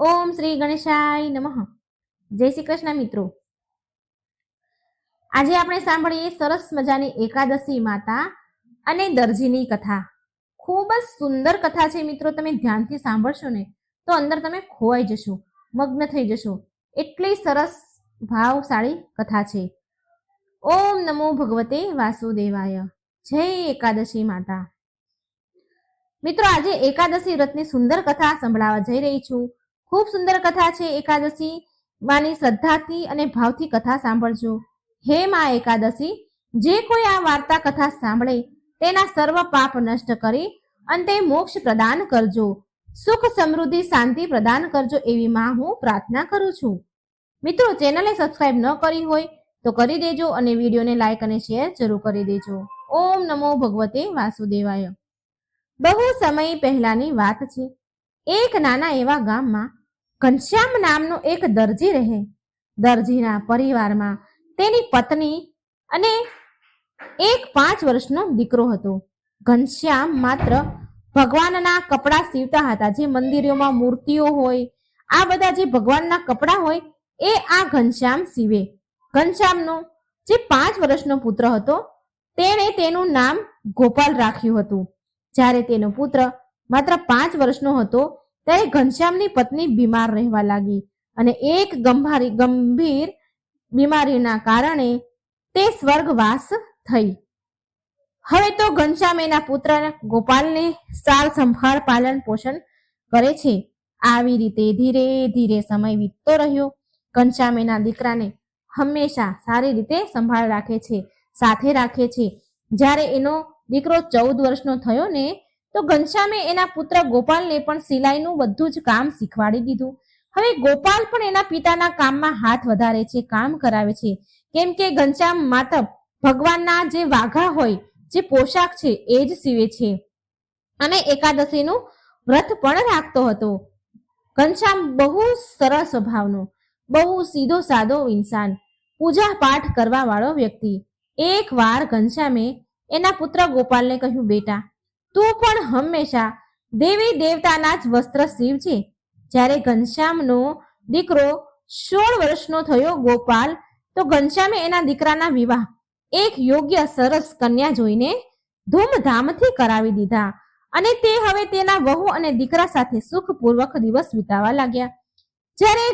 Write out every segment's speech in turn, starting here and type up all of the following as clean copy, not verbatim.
ઓમ શ્રી ગણેશાય નમઃ. જય શ્રી કૃષ્ણ મિત્રો. આજે આપણે સાંભળીએ સરસ મજાની એકાદશી માતા અને દરજીની કથા. ખૂબ જ સુંદર કથા છે મિત્રો. તમે ધ્યાનથી સાંભળશો ને તો અંદર તમે ખોવાઈ જશો, મગ્ન થઈ જશો. એટલી સરસ ભાવશાળી કથા છે. ઓમ નમો ભગવતે વાસુદેવાય. જય એકાદશી માતા. મિત્રો, આજે એકાદશી વ્રતની સુંદર કથા સંભળાવવા જઈ રહી છું. ખૂબ સુંદર કથા છે. એકાદશી માની શ્રદ્ધાથી અને ભાવથી કથા સાંભળજો. હે માં એકાદશી, જે કોઈ આ વાર્તા કથા સાંભળે તેના સર્વ પાપ નષ્ટ કરી અંતે મોક્ષ પ્રદાન કરજો, સુખ સમૃદ્ધિ શાંતિ પ્રદાન કરજો એવી માં હું પ્રાર્થના કરું છું. મિત્રો, ચેનલને સબસ્ક્રાઇબ ન કરી હોય તો કરી દેજો અને વિડીયોને લાઈક અને શેર જરૂર કરી દેજો. ઓમ નમો ભગવતે વાસુદેવાય. બહુ સમય પહેલાની વાત છે. એક નાના એવા ગામમાં ઘનશ્યામ નામનો એક દરજી રહે. દરજીના પરિવારમાં તેની પત્ની અને એક 5 વર્ષનો દીકરો હતો. ઘનશ્યામ માત્ર ભગવાનના કપડા સીવતા હતા. જે મંદિરોમાં મૂર્તિઓ હોય, આ બધા જે ભગવાનના કપડા હોય એ આ ઘનશ્યામ સીવે. ઘનશ્યામનો જે 5 વર્ષનો પુત્ર હતો તેણે તેનું નામ ગોપાલ રાખ્યું હતું. જ્યારે તેનો પુત્ર માત્ર 5 વર્ષનો હતો ત્યારે ઘનશ્યામની પત્ની બીમાર રહેવા લાગી અને એક ગંભીર બીમારીના કારણે તે સ્વર્ગવાસ થઈ. હવે તો ઘનશ્યામ એના પુત્ર ગોપાલને સાર સંભાળ પાલન પોષણ કરે છે. આવી રીતે ધીરે ધીરે સમય વીતતો રહ્યો. ઘનશ્યામ એના દીકરાને હંમેશા સારી રીતે સંભાળ રાખે છે, સાથે રાખે છે. જ્યારે એનો દીકરો 14 વર્ષનો થયો ને તો ઘનશ્યામે એના પુત્ર ગોપાલને પણ સિલાઈનું બધું જ કામ શીખવાડી દીધું. હવે ગોપાલ પણ એના પિતાના કામમાં હાથ વધારે છે, કામ કરાવે છે. કેમ કે ઘનશ્યામ માત્ર ભગવાનના જે વાઘા હોય, જે પોશાક છે એ જ સીવે છે અને એકાદશીનું વ્રત પણ રાખતો હતો. ઘનશ્યામ બહુ સરળ સ્વભાવનો, બહુ સીધો સાદો ઇન્સાન, પૂજા પાઠ કરવા વાળો વ્યક્તિ. એક વાર ઘનશ્યામે એના પુત્ર ગોપાલને કહ્યું, બેટા, તું પણ હંમેશા દેવી દેવતાના જ વસ્ત્ર સીવજે. જ્યારે ઘનશ્યામનો દીકરો 16 વર્ષનો થયો ગોપાલ, તો ઘનશ્યામે એના દીકરાના વિવાહ એક યોગ્ય સરસ કન્યા જોઈને ધૂમધામથી કરાવી દીધા અને તે હવે તેના વહુ અને દીકરા સાથે સુખપૂર્વક દિવસ વિતાવવા લાગ્યા. જ્યારે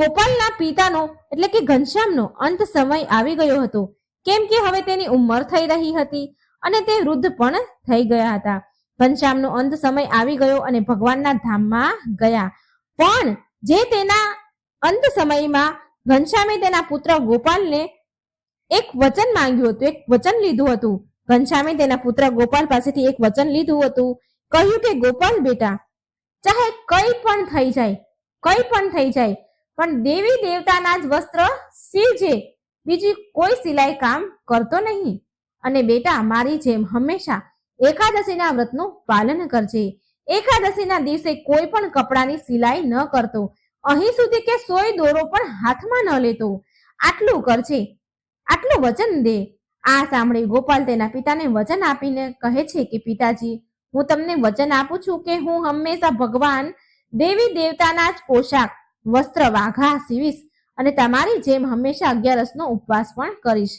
ગોપાલના પિતાનો એટલે કે ઘનશ્યામનો અંત સમય આવી ગયો હતો. કેમ કે હવે તેની ઉંમર થઈ રહી હતી અને તે વૃદ્ધ પણ થઈ ગયા હતા. ઘનશ્યામનો અંત સમય આવી ગયો અને ભગવાનના ધામમાં ગયા. પણ જે તેના અંત સમયમાં ઘનશ્યામે તેના પુત્ર ગોપાલને એક વચન માંગ્યું હતું, એક વચન લીધું હતું. ઘનશ્યામે તેના પુત્ર ગોપાલ પાસેથી એક વચન લીધું હતું. કહ્યું કે, ગોપાલ બેટા, ચાહે કંઈ પણ થઈ જાય, પણ દેવી દેવતાના જ વસ્ત્ર સીવજે, બીજી કોઈ સિલાઈ કામ કરતો નહીં. અને બેટા, મારી જેમ હંમેશા એકાદશીના વ્રતનું પાલન કરજે. એકાદશીના દિવસે કોઈ પણ કપડાની સિલાઈ ન કરતો, અહીં સુધી કે સોય દોરો પણ હાથમાં ન લેતો. આટલું કરજે, આટલું વચન દે. આ સાંભળી ગોપાલ તેના પિતાને વચન આપીને કહે છે કે, પિતાજી, હું તમને વચન આપું છું કે હું હંમેશા ભગવાન દેવી દેવતાના જ પોશાક, વસ્ત્ર, વાઘા સીવીશ અને તમારી જેમ હંમેશા 11નો ઉપવાસ પણ કરીશ.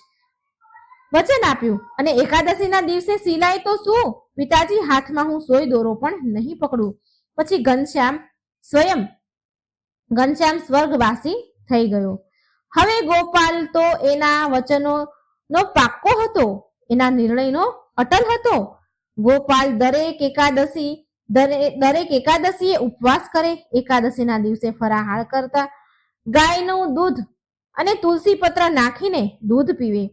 વચન આપ્યું. અને એકાદશીના દિવસે સિલાઈ તો શું પિતાજી, હાથમાં હું સોય દોરો પણ નહીં પકડું. પછી ઘનશ્યામ સ્વર્ગવાસી થઈ ગયો. હવે ગોપાલ તો એના વચનોનો પાક્કો હતો, એના નિર્ણયનો અટલ હતો. ગોપાલ દરેક એકાદશીએ ઉપવાસ કરે. એકાદશીના દિવસે ફરાહાર કરતા, ગાયનું દૂધ અને તુલસી પત્ર નાખીને દૂધ પીવે.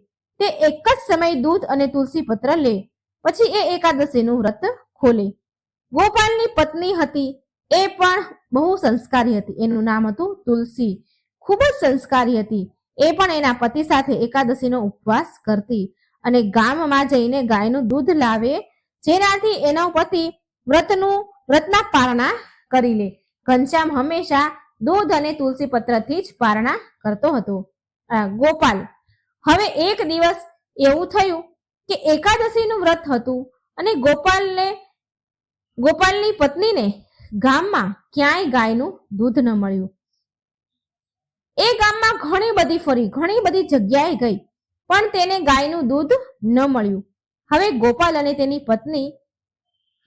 તે એક જ સમય દૂધ અને તુલસી પત્ર લે. પછી એ એકાદશીનું વ્રત ખોલે. ગોપાલની પત્ની હતી એ પણ બહુ સંસ્કારી હતી. એનું નામ હતું તુલસી. ખૂબ જ સંસ્કારી હતી. એ પણ એના પતિ સાથે એકાદશીનો ઉપવાસ કરતી અને ગામમાં જઈને ગાયનું દૂધ લાવે, જેનાથી એનો પતિ વ્રતના પારણા કરી લે. ઘનશ્યામ હંમેશા દૂધ અને તુલસી પત્રથી જ પારણા કરતો હતો. ગોપાલ, હવે એક દિવસ એવું થયું કે એકાદશીનું વ્રત હતું અને ગોપાલની પત્નીને ગામમાં ક્યાંય ગાયનું દૂધ ન મળ્યું. એ ગામમાં ઘણી બધી ફરી, ઘણી બધી જગ્યાએ ગઈ, પણ તેને ગાયનું દૂધ ન મળ્યું. હવે ગોપાલ અને તેની પત્ની,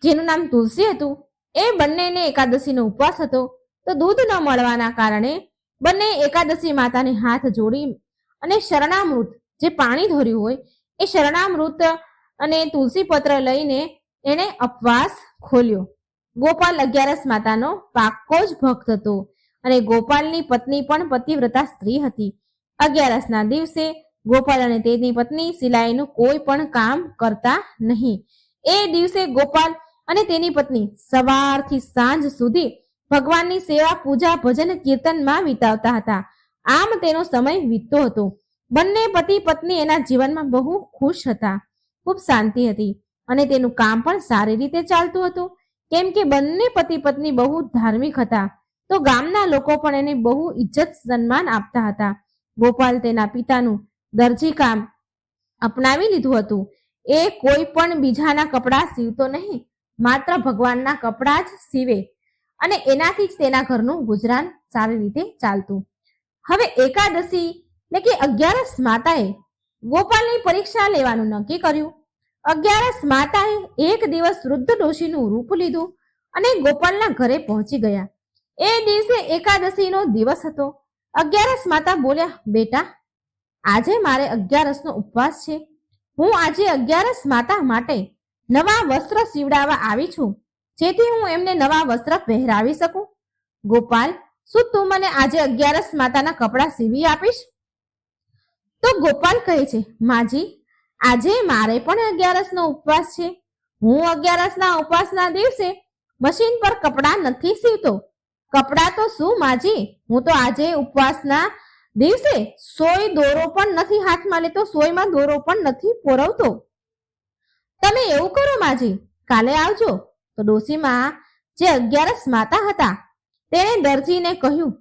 જેનું નામ તુલસી હતું, એ બંનેને એકાદશીનો ઉપવાસ હતો. તો દૂધ ન મળવાના કારણે બંને એકાદશી માતાને હાથ જોડી અને શરણામૃત, જે પાણી ધોર્યું હોય એ શરણામૃત અને તુલસી પત્ર લઈને એણે ઉપવાસ ખોલ્યો. ગોપાલ અગિયારસ માતાનો પાક્કો જ ભક્ત હતો અને ગોપાલની પત્ની પણ પતિવ્રતા સ્ત્રી હતી. અગિયારસના દિવસે ગોપાલ અને તેની પત્ની સિલાઈનું કોઈ પણ કામ કરતા નહીં. એ દિવસે ગોપાલ અને તેની પત્ની સવારથી સાંજ સુધી ભગવાનની સેવા, પૂજા, ભજન, કીર્તનમાં વિતાવતા હતા. આમ તેનો સમય વીતતો હતો. બંને પતિ પત્ની એના જીવનમાં બહુ ખુશ હતા, ખૂબ શાંતિ હતી અને તેનું કામ પણ સારી રીતે ચાલતું હતું. કેમ કે બંને પતિ પત્ની બહુ ધાર્મિક હતા, તો ગામના લોકો પણ એને બહુ ઇજ્જત સન્માન આપતા હતા. ગોપાલ તેના પિતાનું દરજી કામ અપનાવી લીધું હતું. એ કોઈ પણ બીજાના કપડાં સીવતો નહીં, માત્ર ભગવાનના કપડાં જ સીવે અને એનાથી જ તેના ઘરનું ગુજરાન સારી રીતે ચાલતું. હવે એકાદશી એટલે કે અગિયારસ માતાએ ગોપાલની પરીક્ષા લેવાનું નક્કી કર્યું. અગિયારસ માતાએ એક દિવસ વૃદ્ધ ડોશીનું રૂપ લીધું અને ગોપાલના ઘરે પહોંચી ગયા. એ દિવસે એકાદશીનો દિવસ હતો. અગિયારસ માતા બોલ્યા, બેટા, આજે મારે અગિયારસનો ઉપવાસ છે. હું આજે અગિયારસ માતા માટે નવા વસ્ત્ર સીવડાવવા આવી છું, જેથી હું એમને નવા વસ્ત્ર પહેરાવી શકું. ગોપાલ, શું તું મને આજે અગિયારસ માતાના કપડાં સીવી આપીશ? તો ગોપાલ કહે છે, માજી, આજે મારે પણ અગિયારસનો ઉપવાસ છે. હું અગિયારસના ઉપવાસના દિવસે મશીન પર કપડાં નથી સીવતો. કપડાં તો શું માજી, હું તો આજે ઉપવાસના દિવસે સોય દોરો પણ નથી હાથમાં લેતો, સોયમાં દોરો પણ નથી પોરવતો. તમે એવું કરો માજી, કાલે આવજો. તો ડોશીમાં જે અગિયારસ માતા હતા તેણે દરજીને કહ્યું,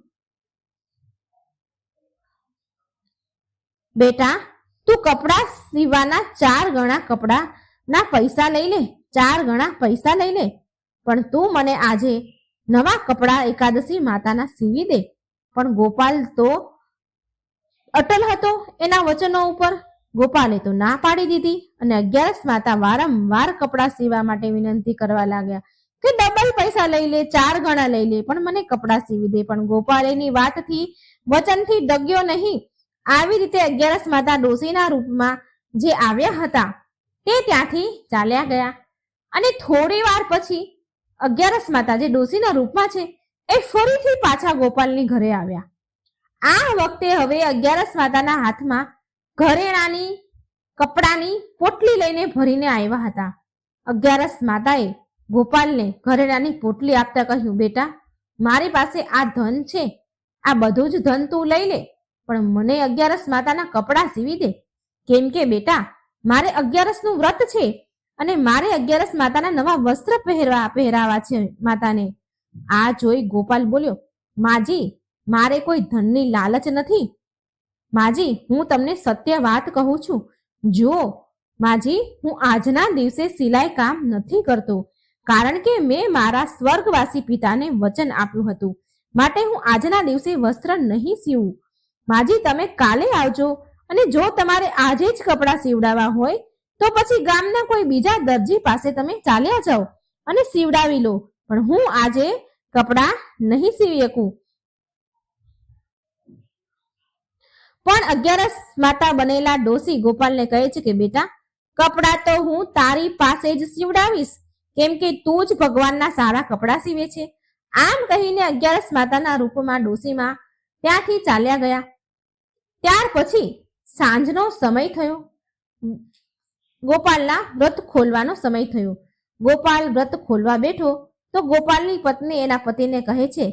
બેટા, તું કપડાં સીવવાના 4 ગણા કપડાના પૈસા લઈ લે, 4 ગણા પૈસા લઈ લે, પણ તું મને આજે નવા કપડાં એકાદશી માતાના સીવી દે. પણ ગોપાલ તો અટલ હતો એના વચનો ઉપર. ગોપાલે તો ના પાડી દીધી અને અગિયારસ માતા વારંવાર કપડાં સીવવા માટે વિનંતી કરવા લાગ્યા કે ડબલ પૈસા લઈ લે, 4 ગણા લઈ લે, પણ મને કપડાં સીવી દે. પણ ગોપાલ એની વાતથી, વચનથી ડગ્યો નહીં. આવી રીતે અગિયારસ માતા ડોશીના રૂપમાં જે આવ્યા હતા તે ત્યાંથી ચાલ્યા ગયા અને થોડી વાર પછી અગિયારસ માતા જે ડોશીના રૂપમાં છે એ ફરીથી પાછા ગોપાલની ઘરે આવ્યા. આ વખતે હવે અગિયારસ માતાના હાથમાં ઘરેણાની કપડાની પોટલી લઈને ભરીને આવ્યા હતા. અગિયારસ માતાએ ગોપાલને ઘરેણાની પોટલી આપતા કહ્યું, બેટા, મારી પાસે આ ધન છે, આ બધું જ ધન તું લઈ લે, પણ મને અગિયારસ માતાના કપડાં સીવી દે. કેમ કે બેટા, મારે અગિયારસનું વ્રત છે અને મારે અગિયારસ માતાના નવા વસ્ત્ર પહેરાવા છે માતાને. આ જોઈ ગોપાલ બોલ્યો, માજી, મારે કોઈ ધનની લાલચ નથી. માજી, હું તમને સત્ય વાત કહું છું. જો માજી, હું આજના દિવસે સિલાઈ કામ નથી કરતો, કારણ કે મેં મારા સ્વર્ગવાસી પિતાને વચન આપ્યું હતું, માટે હું આજના દિવસે વસ્ત્ર નહીં સીવું. માજી, તમે કાલે આવજો અને જો તમારે આજે જ કપડાં સીવડાવવા હોય તો પછી ગામના કોઈ બીજા દરજી પાસે તમે ચાલ્યા જાઓ અને સીવડાવી લો, પણ હું આજે કપડાં નહીં સીવી શકું. પણ અગિયારસ માતા બનેલા ડોશી ગોપાલને કહે છે કે બેટા, કપડાં તો હું તારી પાસે જ સીવડાવીશ, કેમ કે તું જ ભગવાનના સારા કપડાં સીવે છે. આમ કહીને અગિયારસ માતાના રૂપમાં ડોશીમાં ત્યાંથી ચાલ્યા ગયા. ત્યાર પછી સાંજનો સમય થયો. ગોપાલના વ્રત ખોલવાનો સમય થયો. ગોપાલ વ્રત ખોલવા બેઠો તો ગોપાલની પત્ની એના પતિને કહે છે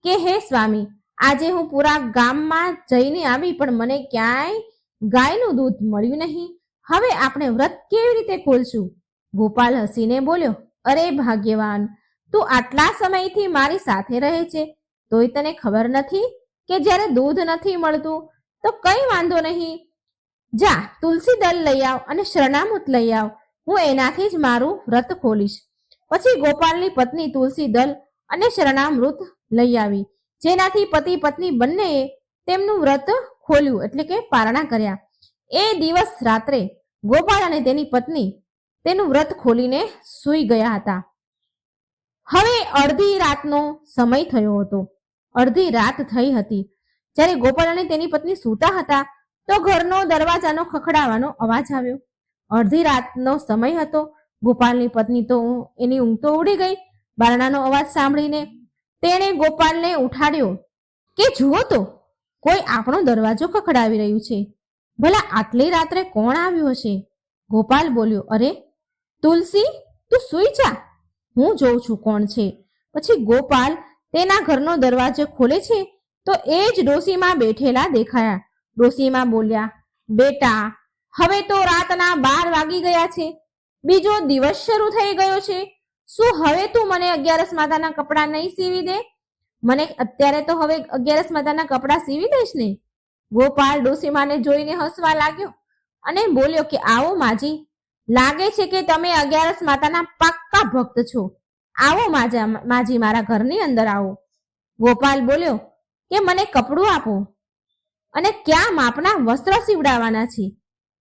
કે હે સ્વામી, આજે હું પૂરા ગામમાં જઈને આવી પણ મને ક્યાંય ગાયનું દૂધ મળ્યું નહીં. હવે આપણે વ્રત કેવી રીતે ખોલશું? ગોપાલ હસીને બોલ્યો, અરે ભાગ્યવાન, તું આટલા સમયથી મારી સાથે રહે છે તોય તને ખબર નથી કે જ્યારે દૂધ નથી મળતું તો કઈ વાંધો નહીં, જા તુલસી દળ લઈ આવ અને શરણામૃત લઈ આવ, હું એનાથી જ મારું વ્રત ખોલીશ. પછી ગોપાલની પત્ની તુલસી દળ અને શરણામૃત લઈ આવી, જેનાથી પતિ પત્ની બંનેએ તેમનું વ્રત ખોલ્યું એટલે કે પારણા કર્યા. એ દિવસ રાત્રે ગોપાલ અને તેની પત્ની તેનું વ્રત ખોલીને સૂઈ ગયા હતા. હવે અડધી રાતનો સમય થયો હતો. અડધી રાત થઈ હતી. જ્યારે ગોપાલ અને તેની પત્ની સૂતા હતા તો ઘરનો દરવાજાનો ખખડાવાનો અવાજ આવ્યો. અડધી રાતનો સમય હતો. ગોપાલની પત્ની તો એની ઊંઘ તો ઉડી ગઈ. બારણાનો અવાજ સાંભળીને તેણે ગોપાલને ઉઠાડ્યો કે જુઓ તો, કોઈ આપણો દરવાજો ખખડાવી રહ્યું છે. ભલા આટલી રાત્રે કોણ આવ્યું હશે? ગોપાલ બોલ્યો, અરે તુલસી, તું સૂઈ જા, હું જોઉં છું કોણ છે. પછી ગોપાલ તેના ઘરનો દરવાજો ખોલે છે તો એ જ ડોશીમાં બેઠેલા દેખાયા. ડોશીમાં બોલ્યા, બેટા, હવે તો રાતના 12 વાગી ગયા છે. બીજો દિવસ શરૂ થઈ ગયો છે. શું હવે તું મને 11 માતાના કપડાં નહીં સીવી દે? મને અત્યારે તો હવે 11 માતાના કપડાં સીવી દઈશ ને? ગોપાલ ડોશીમાને જોઈને હસવા લાગ્યો અને બોલ્યો કે આવો માજી, લાગે છે કે તમે 11 માતાના પાક્કા ભક્ત છો. આવો માજી, મારા ઘરની અંદર આવો. ગોપાલ બોલ્યો કે મને કપડું આપો અને ક્યાં માપના વસ્ત્ર સીવડાવવાના છે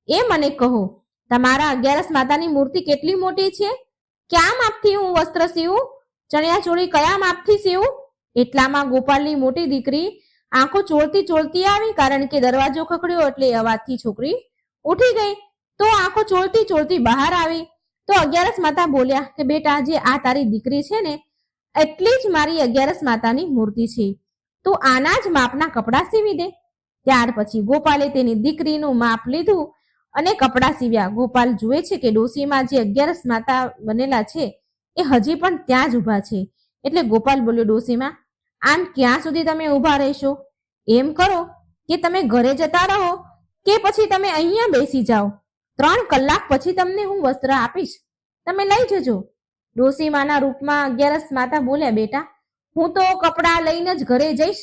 એ મને કહો. તમારા 11 માતાની મૂર્તિ કેટલી મોટી છે? ક્યાં માપથી હું વસ્ત્ર સીવું? ચણિયા ચોળી કયા માપથી સીવું? એટલામાં ગોપાલની મોટી દીકરી આંખો ચોળતી ચોળતી આવી, કારણ કે દરવાજો ખખડ્યો એટલે અવાજથી છોકરી ઉઠી ગઈ. તો આંખો ચોળતી ચોળતી બહાર આવી તો 11 માતા બોલ્યા કે બેટા, જે આ તારી દીકરી છે ને, એટલી જ મારી 11 માતાની મૂર્તિ છે. તું આના જ માપના કપડાં સીવી દે. ત્યાર પછી ગોપાલે તેની દીકરીનું માપ લીધું અને કપડાં સીવ્યા. ગોપાલ જુએ છે કે ડોશીમાં જે 11 માતા બનેલા છે એ હજી પણ ત્યાં જ ઊભા છે. એટલે ગોપાલ બોલ્યો, ડોશીમાં, આમ ક્યાં સુધી તમે ઊભા રહેશો? એમ કરો કે તમે ઘરે જતા રહો કે પછી તમે અહીંયા બેસી જાઓ. 3 કલાક પછી તમને હું વસ્ત્ર આપીશ, તમે લઈ જજો. ડોશીમાના રૂપમાં 11 માતા બોલ્યા, બેટા, હું તો કપડાં લઈને જ ઘરે જઈશ.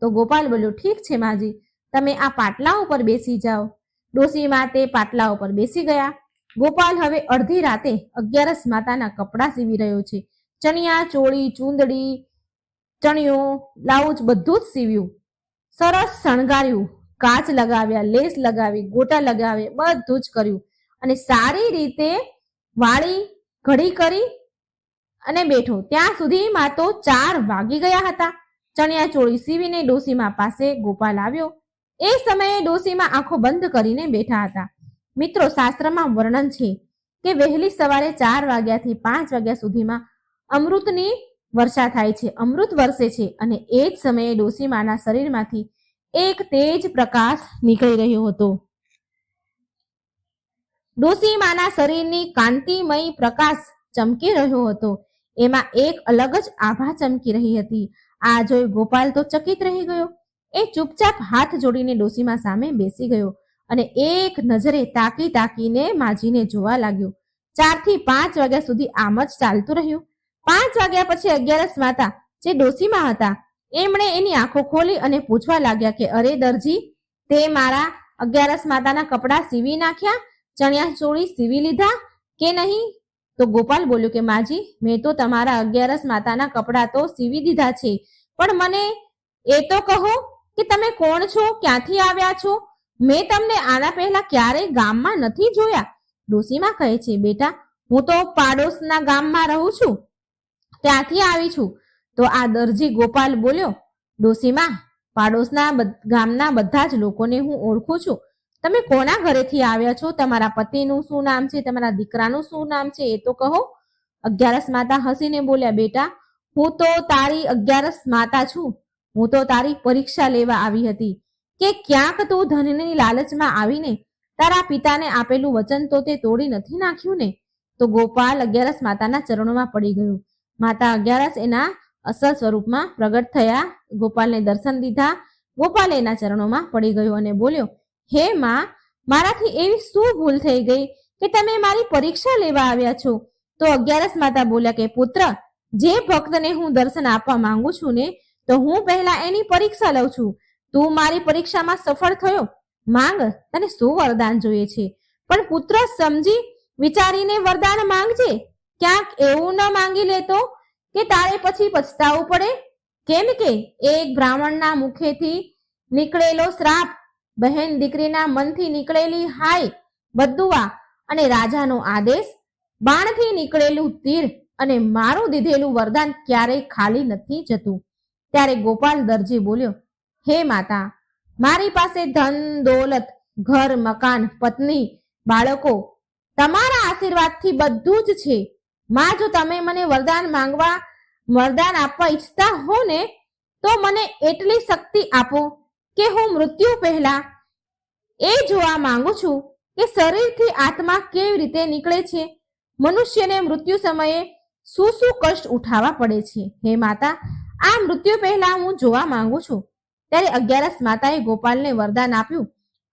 તો ગોપાલ બોલ્યો, ઠીક છે માજી, તમે આ પાટલા ઉપર બેસી જાઓ. ડોશીમા તે પાટલા ઉપર બેસી ગયા. ગોપાલ હવે અડધી રાતે 11 માતાના કપડાં સીવી રહ્યો છે. ચણિયા ચોળી, ચૂંદડી, ચણિયો, બ્લાઉઝ બધું જ સીવ્યું. સરસ શણગાર્યું, કાચ લગાવ્યા, લેસ લગાવી, ગોટા લગાવ્યા, બધું જ કર્યું અને સારી રીતે વાળી ઘડી કરી અને બેઠો. ત્યાં સુધીમાં તો 4 વાગી ગયા હતા. ચણિયા ચોળી સીવીને ડોશીમા પાસે ગોપાલ આવ્યો. એ સમયે ડોશીમા આંખો બંધ કરીને બેઠા હતા. મિત્રો, શાસ્ત્રમાં વર્ણન છે કે વહેલી સવારે 4 વાગ્યાથી 5 વાગ્યા સુધીમાં અમૃતની વર્ષા થાય છે, અમૃત વરસે છે અને એ જ સમયે ડોશીમાના શરીરમાંથી એક તેજ પ્રકાશ નીકળી રહ્યો હતો. ડોશીમાના શરીરની કાંતિમય પ્રકાશ ચમકી રહ્યો હતો. એમાં એક અલગ જ આભા ચમકી રહી હતી. આ જોઈ ગોપાલ તો ચકિત રહી ગયો. એ ચૂપચાપ હાથ જોડીને ડોશીમા સામે બેસી ગયો અને એક નજરે તાકી તાકીને માજીને જોવા લાગ્યો. 4 થી 5 વાગ્યા સુધી આમ જ ચાલતું રહ્યું. 5 વાગ્યા પછી 11 માતા જે ડોશીમા હતા એમણે એની આંખો ખોલી અને પૂછવા લાગ્યા કે અરે દરજી, તે મારા 11 માતાના કપડાં સીવી નાખ્યા? ચણિયા ચોળી સીવી લીધા કે નહીં? તો ગોપાલ બોલ્યો કે માજી, મેં તો તમારા 11 માતાના કપડાં તો સીવી દીધા છે, પણ મને એ તો કહો કે તમે કોણ છો, ક્યાંથી આવ્યા છો? મેં તમને આના પહેલા ક્યારેય ગામમાં નથી જોયા. ડોશીમા કહે છે, બેટા, હું તો પાડોશના ગામમાં રહું છું, ત્યાંથી આવી છું. તો આ દરજી ગોપાલ બોલ્યો, ડોશીમા, પાડોશના ગામના બધા જ લોકોને હું ઓળખું છું. તમે કોના ઘરેથી આવ્યા છો? તમારા પતિનું શું નામ છે? તમારા દીકરાનું શું નામ છે? એ તો કહો. 11 માતા હસીને બોલ્યા, બેટા, હું તો તારી 11 માતા છું. હું તો તારી પરીક્ષા લેવા આવી હતી કે ક્યાંક તું ધનની લાલચમાં આવીને તારા પિતાને આપેલું વચન તો તે તોડી નથી નાખ્યું ને? તો ગોપાલ 11 માતાના ચરણોમાં પડી ગયો. માતા 11 એના અસલ સ્વરૂપમાં પ્રગટ થયા. ગોપાલને દર્શન દીધા. ગોપાલ એના ચરણોમાં પડી ગયો અને બોલ્યો, હે માં, મારાથી એવી શું ભૂલ થઈ ગઈ કે તમે મારી પરીક્ષા લેવા આવ્યા છો? તો 11 માતા બોલ્યા કે પુત્ર, જે ભક્તને હું દર્શન આપવા માંગુ છું ને, તો હું પહેલા એની પરીક્ષા લઉં છું. તું મારી પરીક્ષામાં સફળ થયો, માંગ, તને શું વરદાન જોઈએ છે? પણ પુત્ર, સમજી વિચારીને વરદાન માંગજે. ક્યાંક એવું ન માંગી લેતો કે તારે પછી પછતાવું પડે? કેમ કે એક બ્રાહ્મણના મુખેથી નીકળેલો શ્રાપ, બહેન દીકરીના મનથી નીકળેલી હાય બદ્દુઆ અને રાજાનો આદેશ, બાણથી નીકળેલું તીર અને મારું દીધેલું વરદાન ક્યારેય ખાલી નથી જતું. ત્યારે ગોપાલ દરજી બોલ્યો, હે માતા, મારી પાસે ધન દોલત, ઘર મકાન, પત્ની, બાળકો, તમારા આશીર્વાદથી બધું જ છે. માં, જો તમે મને વરદાન આપવા ઈચ્છતા હો ને, તો મને એટલી શક્તિ આપો કે હું મૃત્યુ પહેલા એ જોવા માંગુ છું કે શરીરથી આત્મા કેવી રીતે નીકળે છે, મનુષ્યને મૃત્યુ સમયે શું શું કષ્ટ ઉઠાવવા પડે છે. હે માતા, આ મૃત્યુ પહેલા હું જોવા માંગુ છું. ત્યારે 11 માતાએ ગોપાલને વરદાન આપ્યું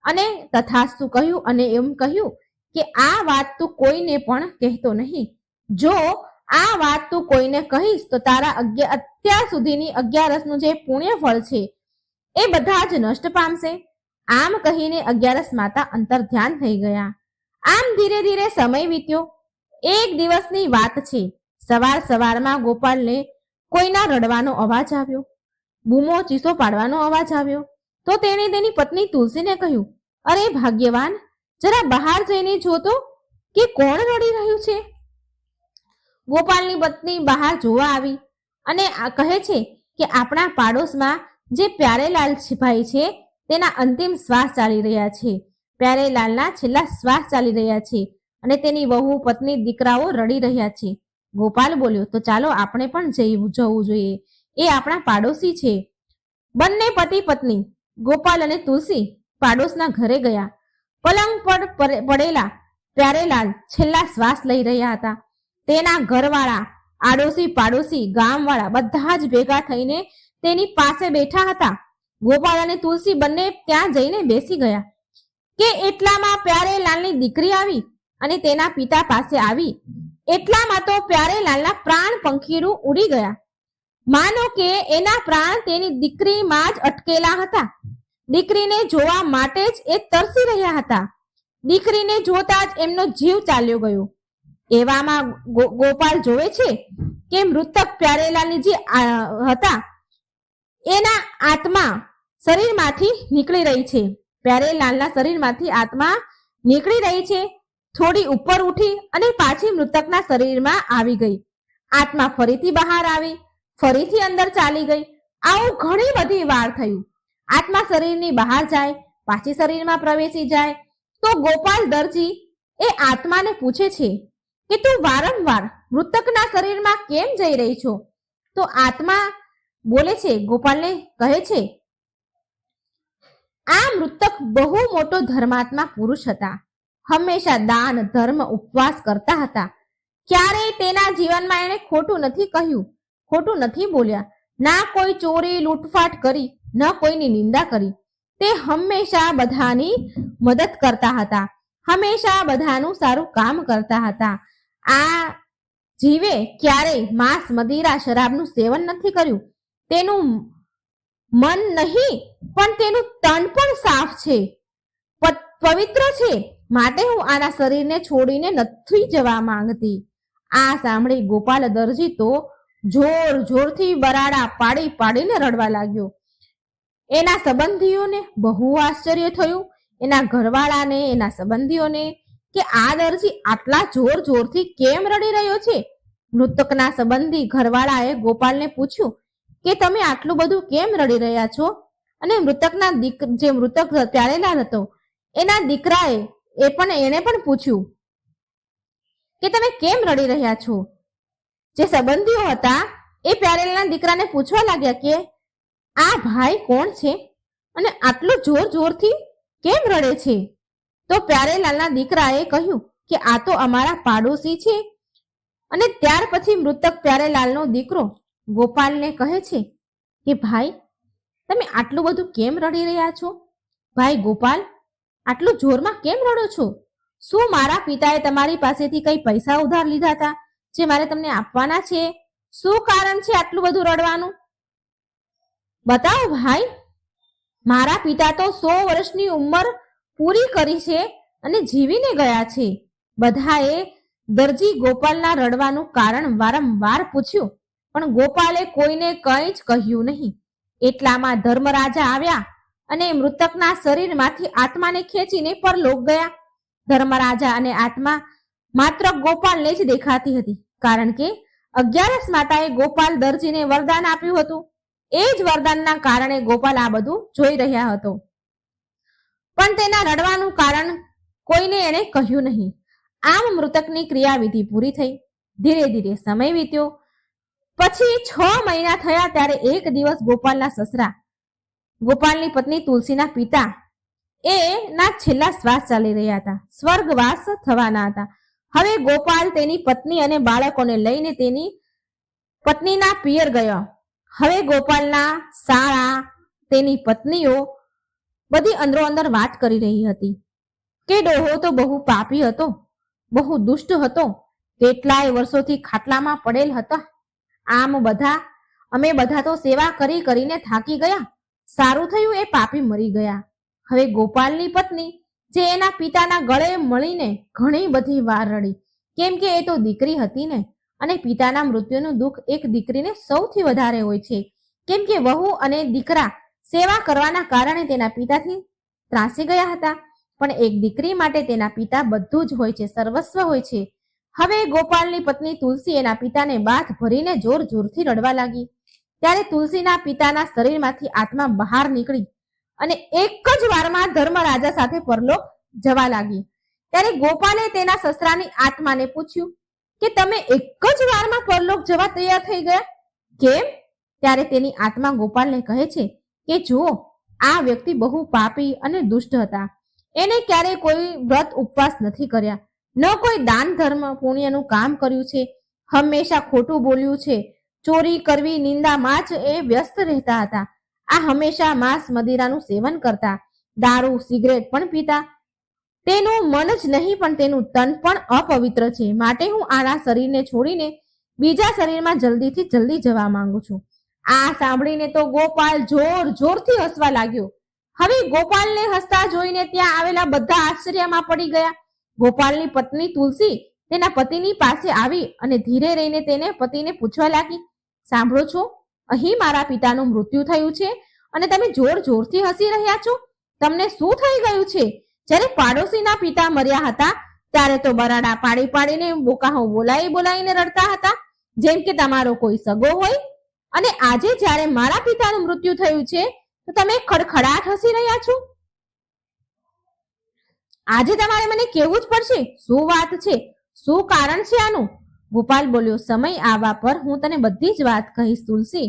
અને તથાસ્તુ કહ્યું અને એમ કહ્યું કે આ વાત તું કોઈને પણ કહેતો નહીં. જો આ વાત તું કોઈને કહીશ તો તારા અત્યાર સુધીની 11નું જે પુણ્ય ફળ છે એ બધા જ નષ્ટ પામશે. આમ કહીને 11 માતા અંતર ધ્યાન થઈ ગયા. આમ ધીરે ધીરે સમય વીત્યો. એક દિવસની વાત છે. સવારમાં ગોપાલને કોઈના રડવાનો અવાજ આવ્યો, બૂમો ચીસો પાડવાનો અવાજ આવ્યો. તો તેણે તેની પત્ની તુલસીને કહ્યું, અરે ભાગ્યવાન, જરા બહાર જઈને જોતો કે કોણ રડી રહ્યું છે. ગોપાલની પત્ની બહાર જોવા આવી અને કહે છે કે આપણા પાડોશમાં જે પ્યારેલાલ ભાઈ છે તેના અંતિમ શ્વાસ ચાલી રહ્યા છે. પ્યારેલાલના છેલ્લા શ્વાસ ચાલી રહ્યા છે અને તેની વહુ, પત્ની, દીકરાઓ રડી રહ્યા છે. ગોપાલ બોલ્યો, તો ચાલો આપણે પણ જવું જોઈએ, એ આપણા પાડોશી છે. બંને પતિ પત્ની ગોપાલ અને તુલસી પાડોશના ઘરે ગયા. પલંગ પર પડેલા પ્યારેલાલ છેલ્લા શ્વાસ લઈ રહ્યા હતા. તેના ઘરવાળા, આડોશી પાડોશી, ગામવાળા બધા જ ભેગા થઈને તેની પાસે બેઠા હતા. ગોપાલ અને તુલસી બંને ત્યાં જઈને બેસી ગયા કે એટલામાં પ્યારેલાલની દીકરી આવી અને તેના પિતા પાસે આવી. એટલામાં તો પ્યારેલાલના પ્રાણ પંખીડું ઉડી ગયા. માનો કે એના પ્રાણ તેની દીકરીમાં જ અટકેલા હતા. દીકરીને જોવા માટે જ એ તરસી રહ્યા હતા. દીકરીને જોતા જ એમનો જીવ ચાલ્યો ગયો. એવામાં ગોપાલ જોવે છે કે મૃતક પ્યારેલાલની જે હતા એના આત્મા શરીરમાંથી નીકળી રહી છે. પ્યારેલાલના શરીરમાંથી આત્મા નીકળી રહી છે. થોડી ઉપર ઉઠી અને પાછી મૃતકના શરીરમાં આવી ગઈ. આત્મા ફરીથી બહાર આવી, ફરીથી અંદર ચાલી ગઈ. આવું ઘણી બધી વાર થયું. આત્મા શરીરની બહાર જાય, પાછી શરીરમાં પ્રવેશી જાય. તો ગોપાલ દરજી એ આત્માને પૂછે છે કે તું વારંવાર મૃતકના શરીરમાં કેમ જઈ રહી છો? તો આત્મા બોલે છે, ગોપાલને કહે છે, આ મૃતક બહુ મોટો ધર્માત્મા પુરુષ હતા. હંમેશા દાન, ધર્મ, ઉપવાસ કરતા હતા. ક્યારેય તેના જીવનમાં એને ખોટું નથી કહ્યું, ખોટું નથી બોલ્યા. ના કોઈ ચોરી લૂંટફાટ કરી, ન કોઈની નિંદા કરી. તે હંમેશા બધાની મદદ કરતા હતા, હંમેશા બધાનું સારું કામ કરતા હતા. આ જીવે ક્યારેય માંસ, મદિરા, શરાબનું સેવન નથી કર્યું. તેનું મન નહીં પણ તેનું તન પણ સાફ છે, પવિત્ર છે. માટે હું આના શરીરને છોડીને નથી જવા માંગતી. આ સાંભળી ગોપાલ દરજી તો જોર જોરથી બરાડા પાડી પાડીને રડવા લાગ્યો. એના સંબંધીઓને બહુ આશ્ચર્ય થયું, એના ઘરવાળાને, એના સંબંધીઓને, કે આ દરજી આટલા જોર જોરથી કેમ રડી રહ્યો છે. મૃતકના સંબંધી ઘરવાળાએ ગોપાલને પૂછ્યું કે તમે આટલું બધું કેમ રડી રહ્યા છો? અને મૃતકના જે મૃતક પ્યારેલાલ હતો એના દીકરાએ એને પણ પૂછ્યું કે તમે કેમ રડી રહ્યા છો? જે સંબંધીઓ હતા એ પ્યારેલાલના દીકરાને પૂછવા લાગ્યા કે આ ભાઈ કોણ છે અને આટલું જોર જોરથી કેમ રડે છે? તો પ્યારેલાલના દીકરાએ કહ્યું કે આ તો અમારા પાડોશી છે. અને ત્યાર પછી મૃતક પ્યારેલાલનો દીકરો ગોપાલને કહે છે કે ભાઈ, તમે આટલું બધું કેમ રડી રહ્યા છો? ભાઈ ગોપાલ, આટલું જોરમાં કેમ રડો છો? શું મારા પિતાએ તમારી પાસેથી કઈ પૈસા ઉધાર લીધા હતા જે મારે તમને આપવાના છે? શું કારણ છે આટલું બધું રડવાનું? બતાવો ભાઈ. મારા પિતા તો 100 વર્ષની ઉંમર પૂરી કરી છે અને જીવીને ગયા છે. બધાએ દરજી ગોપાલના રડવાનું કારણ વારંવાર પૂછ્યું. પણ ગોપાલે કોઈને કંઈ જ કહ્યું નહીં. એટલામાં ધર્મરાજા આવ્યા અને મૃતકના શરીરમાંથી આત્માને ખેંચીને પરલોક ગયા. ધર્મરાજા અને આત્મા માત્ર ગોપાલને જ દેખાતી હતી, કારણ કે 11 માતાએ ગોપાલ દરજીને વરદાન આપ્યું હતું. એ જ વરદાનના કારણે ગોપાલ આ બધું જોઈ રહ્યા હતો. પણ તેના રડવાનું કારણ કોઈને એણે કહ્યું નહીં. આમ મૃતકની ક્રિયાવિધિ પૂરી થઈ. ધીરે ધીરે સમય વીત્યો. પછી 6 મહિના થયા ત્યારે એક દિવસ ગોપાલના સસરા, ગોપાલની પત્ની તુલસીના પિતા, એ ના છેલ્લા શ્વાસ ચાલી રહ્યા હતા, સ્વર્ગવાસ થવાના હતા. હવે ગોપાલ તેની પત્ની અને બાળકોને લઈને તેની પત્નીના પિયર ગયો. હવે ગોપાલના શાળા તેની પત્નીઓ બધી અંદરો અંદર વાત કરી રહી હતી કે ડોહો તો બહુ પાપી હતો, બહુ દુષ્ટ હતો, કેટલાય વર્ષોથી ખાટલામાં પડેલ હતા. આમ અમે બધા તો સેવા કરી કરીને થાકી ગયા. સારું થયું એ પાપી મરી ગયા. હવે ગોપાલની પત્ની જે એના પિતાના ગળે મળીને ઘણી બધી વાર રડી, કેમ કે એ તો દીકરી હતી ને, અને પિતાના મૃત્યુનું દુઃખ એક દીકરીને સૌથી વધારે હોય છે, કેમ કે વહુ અને દીકરા સેવા કરવાના કારણે તેના પિતાથી ત્રાસી ગયા હતા. પણ એક દીકરી માટે તેના પિતા બધું જ હોય છે, સર્વસ્વ હોય છે. હવે ગોપાલની પત્ની તુલસી એના પિતાને બાથ ભરીને જોર જોરથી રડવા લાગી. ત્યારે તુલસીના પિતાના શરીરમાંથી આત્મા બહાર નીકળી અને એક જ વારમાં ધર્મરાજા સાથે પરલોક જવા લાગી. ત્યારે ગોપાલે તેના સસરાની આત્માને પૂછ્યું કે તમે એક જ વારમાં પરલોક જવા તૈયાર થઈ ગયા, કેમ? ત્યારે તેની આત્મા ગોપાલને કહે છે કે જુઓ, આ વ્યક્તિ બહુ પાપી અને દુષ્ટ હતા. એને ક્યારેય કોઈ વ્રત ઉપવાસ નથી કર્યા, ન કોઈ દાન ધર્મ પુણ્યનું કામ કર્યું છે, હંમેશા ખોટું બોલ્યું છે, ચોરી કરવી નિંદામાં જ એ વ્યસ્ત રહેતા હતા. આ હંમેશા માંસ મદિરાનું સેવન કરતા, દારૂ સિગરેટ પણ પીતા. તેનું મન જ નહીં પણ તેનું તન પણ અપવિત્ર છે. માટે હું આના શરીરને છોડીને બીજા શરીરમાં જલ્દીથી જલ્દી જવા માંગુ છું. આ સાંભળીને તો ગોપાલ જોર જોરથી હસવા લાગ્યો. હવે ગોપાલને હસતા જોઈને ત્યાં આવેલા બધા આશ્ચર્યમાં પડી ગયા. ગોપાલની પત્ની તુલસી તેના પતિની પાસે આવી અને ધીરે રહીને તેને પતિને પૂછવા લાગી, સાંભળો છો, અહીં મારા પિતાનું મૃત્યુ થયું છે અને તમે જોર જોરથી હસી રહ્યા છો. તમને શું થઈ ગયું છે? જ્યારે પાડોશીના પિતા મર્યા હતા ત્યારે તો બરાડા પાડી પાડીને બોકાહો બોલાવી બોલાવીને રડતા હતા, જેમ કે તમારો કોઈ સગો હોય. અને આજે જ્યારે મારા પિતાનું મૃત્યુ થયું છે તો તમે ખડખડાટ હસી રહ્યા છો. આજે તમારે મને કહેવું જ પડશે, શું વાત છે, શું કારણ છે આનું? ગોપાલ બોલ્યો, સમય આવવા પર હું તને બધી જ વાત કહીશ તુલસી.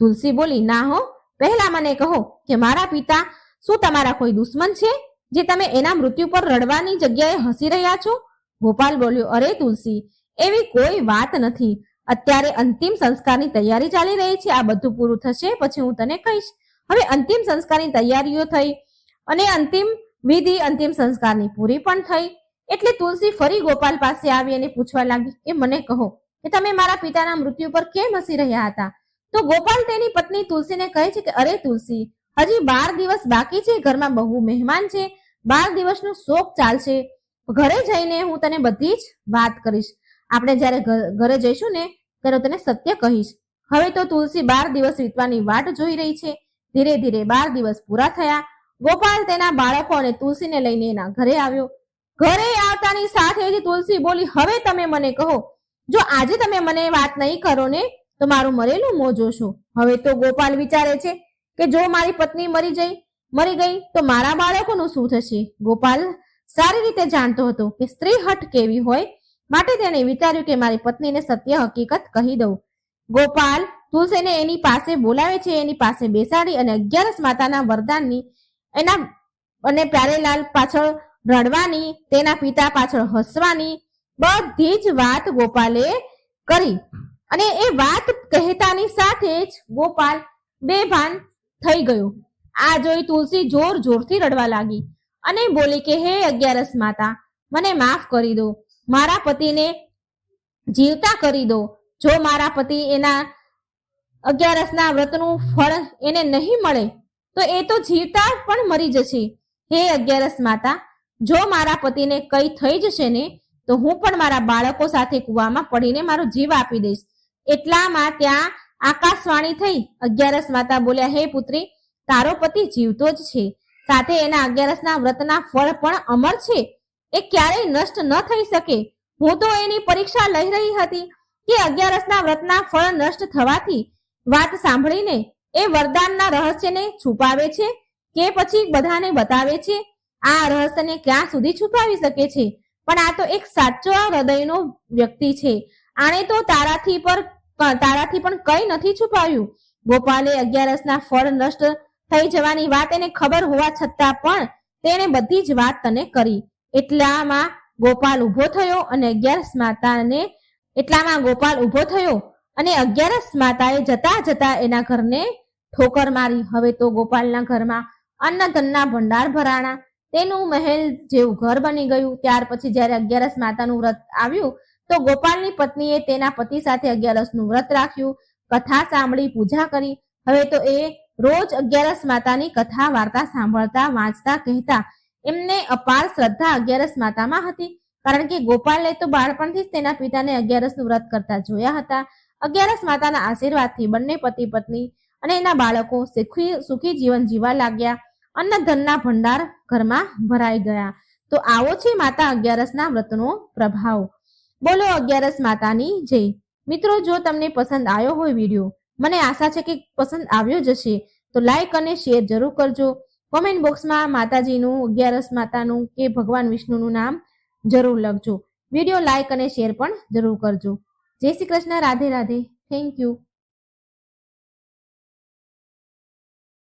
તુલસી બોલી, ના હો, પહેલા મને કહો કે મારા પિતા શું તમારા કોઈ દુશ્મન છે જે તમે એના મૃત્યુ પર રડવાની જગ્યાએ હસી રહ્યા છો? ગોપાલ બોલ્યો, અરે તુલસી, એવી કોઈ વાત નથી. અત્યારે અંતિમ સંસ્કારની તૈયારી ચાલી રહી છે. આ બધું પૂરું થશે પછી હું તને કહીશ. હવે અંતિમ સંસ્કારની તૈયારીઓ થઈ અને અંતિમ વિધિ અંતિમ સંસ્કારની પૂરી પણ થઈ. એટલે તુલસી ફરી ગોપાલ પાસે આવી અને પૂછવા લાગી કે મને કહો કે તમે મારા પિતાના મૃત્યુ પર કેમ હસી રહ્યા હતા? તો ગોપાલ તેની પત્ની તુલસીને કહે છે કે અરે તુલસી, હજી 12 દિવસ બાકી છે, ઘરમાં બહુ મહેમાન છે, 12 દિવસનો શોક ચાલશે. ઘરે જઈને હું તને બધી જ વાત કરીશ. આપણે જ્યારે ઘરે જઈશું ને ત્યારે તને સત્ય કહીશ. હવે તો તુલસી 12 દિવસ વીતવાની વાટ જોઈ રહી છે. ધીરે ધીરે 12 દિવસ પૂરા થયા. ગોપાલ તેના બાળકો અને તુલસીને લઈને એના ઘરે આવ્યો. ઘરે આવતાની સાથે જ તુલસી બોલી, હવે તમે મને કહો, જો આજે તમે મને વાત નહીં કરો ને તો મારું મરેલું મોં જોશો. હવે તો ગોપાલ વિચારે છે કે જો મારી પત્ની મરી ગઈ તો મારા બાળકોનું શું થશે? ગોપાલ સારી રીતે જાણતો હતો કે સ્ત્રી હઠ કેવી હોય, માટે તેણે વિચાર્યું કે મારી પત્નીને સત્ય હકીકત કહી દઉં. ગોપાલ તુલસીને એની પાસે બોલાવે છે, એની પાસે બેસાડી અને 11 માતાના વરદાનની એના અને પ્યારેલાલ પાછળ રડવાની, તેના પિતા પાછળ હસવાની બધી જ વાત ગોપાલે કરી. અને એ વાત કહેતાની સાથે જ ગોપાલ બેભાન થઈ ગયો. આ જોઈ તુલસી જોર જોરથી રડવા લાગી અને બોલી કે હે 11 માતા, મને માફ કરી દો, મારા પતિને જીવતા કરી દો. જો મારા પતિ એના 11ના વ્રતનું ફળ એને નહીં મળે તો એ તો જીવતા પણ મરી જશે. હે 11 માતા, જો મારા પતિને કઈ થઈ જશે ને તો હું પણ મારા બાળકો સાથે કૂવામાં પડીને મારો જીવ આપી દઈશ. એટલામાં ત્યાં આકાશવાણી થઈ. અગિયારસ માતા બોલ્યા, હે પુત્રી, તારો પતિ જીવતો જ છે, સાથે એના અગિયારસના વ્રતના ફળ પણ અમર છે, એ ક્યારેય નષ્ટ ન થઈ શકે. હું તો એની પરીક્ષા લઈ રહી હતી કે અગિયારસના વ્રતના ફળ નષ્ટ થવાથી વાત સાંભળીને એ વરદાનના રહસ્યને છુપાવે છે કે પછી બધાને બતાવે છે. આ રહસ્યને ક્યાં સુધી છુપાવી શકે છે? પણ આ તો એક સાચો હૃદયનો વ્યક્તિ છે. આણે તો તારાથી પણ કંઈ નથી છુપાવ્યું. ગોપાલે અગિયારસના ફળ નષ્ટ થઈ જવાની વાત એને ખબર હોવા છતાં પણ તેણે બધી જ વાત તને કરી. એટલામાં ગોપાલ ઊભો થયો અને અગિયારસ માતાએ જતા જતા એના ઘરને ઠોકર મારી. હવે તો ગોપાલના ઘરમાં અન્ન ધનના ભંડાર ભરાણા, તેનું મહેલ જેવું ઘર બની ગયું. ત્યાર પછી જ્યારે અગિયારસ માતાનું વ્રત આવ્યું તો ગોપાલની પત્નીએ તેના પતિ સાથે અગિયારસનું વ્રત રાખ્યું, કથા સાંભળી, પૂજા કરી. હવે તો એ રોજ અગિયારસ માતાની કથા વાર્તા સાંભળતા, વાંચતા, કહેતા. એમને અપાર શ્રદ્ધા અગિયારસ માતામાં હતી, કારણ કે ગોપાલે તો બાળપણથી જ તેના પિતાને અગિયારસનું વ્રત કરતા જોયા હતા. અગિયારસ માતાના આશીર્વાદથી બંને પતિ પત્ની અને એના બાળકો સુખી જીવન જીવવા લાગ્યા. અન્ન ધનના ભંડાર ઘરમાં ભરાઈ ગયા. તો આવો છે માતા અગિયારસના વ્રતનો પ્રભાવ. બોલો અગિયારસ માતાની જય. મિત્રો, જો તમને પસંદ આવ્યો હોય વિડીયો, મને આશા છે કે પસંદ આવ્યો જ હશે, તો લાઈક અને શેર જરૂર કરજો. કોમેન્ટ બોક્સમાં માતાજીનું, અગિયારસ માતાનું કે ભગવાન વિષ્ણુનું નામ જરૂર લખજો. વિડીયો લાઈક અને શેર પણ જરૂર કરજો. જય શ્રી કૃષ્ણ. રાધે રાધે. Thank you.